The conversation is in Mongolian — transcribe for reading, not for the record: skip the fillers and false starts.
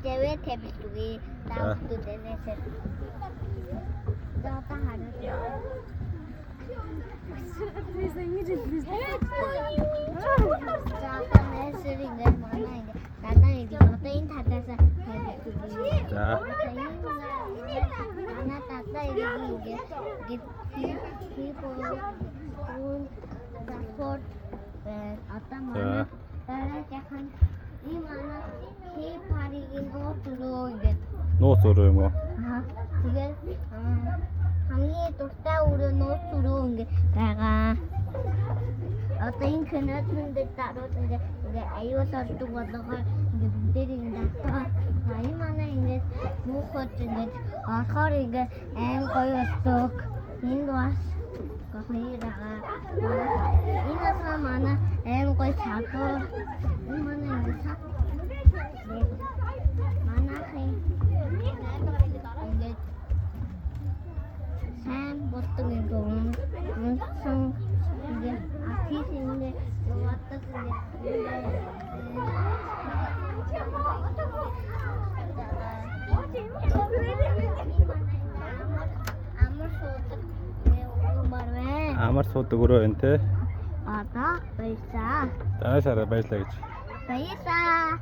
Дэвэ тэбэлгүй таавдудэнээс. Заата хараа. Тэс ингэж хэлсэн. Заата нэсэринг манай ингэ надаа ингэ одоо энэ татаас тэбэлгүй. За. Манай татаа ингэ спорт одоо манай дараа яхан ийм манай паригийн нууцруу ингээд Нууц өрөө юм уу? тэгээд хамгийн дуртай өрөө нууцруу ингээд байгаа. Одоо энэ кинотын дээр даруул ингээд аюул ордог болгохоор ингээд бүгдээрийг татгаа. Энэ манай ингээд муухад ингээд орохоор ингээд аим гоё болдог. Энд бас гохиираа. Энэ асаа манай аим гоё чадвар. Энэ манай ингээд манайхын ингээд сайн болдог ингээд унсан ингээд афиш ингээд явадаг Амар суудаг өрөө энэ те. Одоо баясаа. Танаас хараа баярлаа гэж. Баясаа.